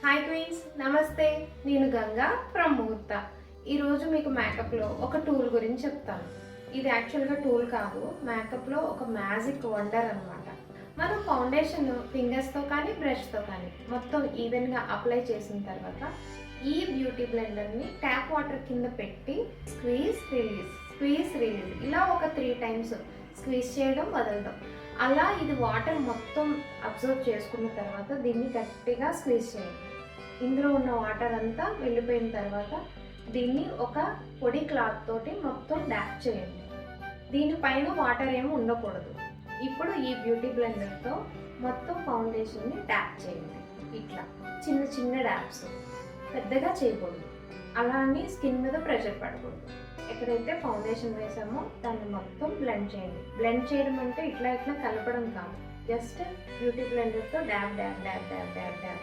Hi queens, నమస్తే. నేను Ganga from ముహూర్త. ఈరోజు మీకు మేకప్లో ఒక టూల్ గురించి చెప్తాను. ఇది యాక్చువల్గా టూల్ కాదు, మేకప్లో ఒక మ్యాజిక్ వండర్ అనమాట. మనం ఫౌండేషన్ ఫింగర్స్తో కానీ బ్రష్తో కానీ మొత్తం ఈవెన్గా అప్లై చేసిన తర్వాత ఈ బ్యూటీ బ్లెండర్ని ట్యాప్ వాటర్ కింద పెట్టి స్క్వీజ్ రిలీజ్ ఇలా ఒక 3 టైమ్స్ స్క్వీజ్ చేయడం వదలడం. అలా ఇది వాటర్ మొత్తం అబ్జర్వ్ చేసుకున్న తర్వాత దీన్ని గట్టిగా స్క్వీజ్ చేయండి. ఇందులో ఉన్న వాటర్ అంతా వెళ్ళిపోయిన తర్వాత దీన్ని ఒక పొడి క్లాత్ తోటి మొత్తం డ్యాప్ చేయండి. దీనిపైన వాటర్ ఏమి ఉండకూడదు. ఇప్పుడు ఈ బ్యూటీ బ్లెండర్తో మొత్తం ఫౌండేషన్ని డ్యాప్ చేయండి. ఇట్లా చిన్న చిన్న డ్యాప్స్, పెద్దగా చేయకూడదు. అలా అని స్కిన్ మీద ప్రెషర్ పడకూడదు. ఎక్కడైతే ఫౌండేషన్ వేసామో దాన్ని మొత్తం బ్లెండ్ చేయండి. బ్లెండ్ చేయడం అంటే ఇట్లా కలపడం కాదు, జస్ట్ బ్యూటీ బ్లెండర్తో డ్యాబ్ డ్యాబ్ డ్యాబ్ డ్యాబ్ డ్యాబ్ డ్యాబ్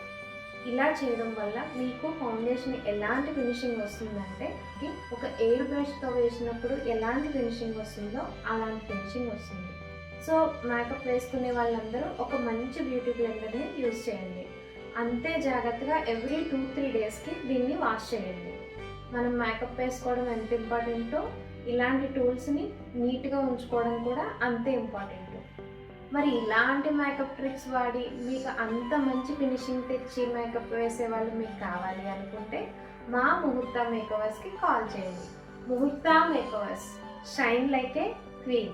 ఇలా చేయడం వల్ల మీకు ఫౌండేషన్ ఎలాంటి ఫినిషింగ్ వస్తుందంటే ఒక ఎయిర్ బ్రష్తో వేసినప్పుడు ఎలాంటి ఫినిషింగ్ వస్తుందో అలాంటి ఫినిషింగ్ వస్తుంది. సో మేకప్ వేసుకునే వాళ్ళందరూ ఒక మంచి బ్యూటీ బ్లెండర్ని యూజ్ చేయండి. అంతే జాగ్రత్తగా ఎవ్రీ 2-3 డేస్కి దీన్ని వాష్ చేయండి. మనం మేకప్ వేసుకోవడం ఎంత ఇంపార్టెంటో ఇలాంటి టూల్స్ని నీట్గా ఉంచుకోవడం కూడా అంతే ఇంపార్టెంట్. మరి ఇలాంటి మేకప్ ట్రిక్స్ వాడి మీకు అంత మంచి ఫినిషింగ్ తెచ్చి మేకప్ వేసే వాళ్ళు మీకు కావాలి అనుకుంటే మా ముహూర్త మేకవర్స్కి కాల్ చేయండి. ముహూర్త మేకవర్స్, షైన్ లైక్ ఏ క్వీన్.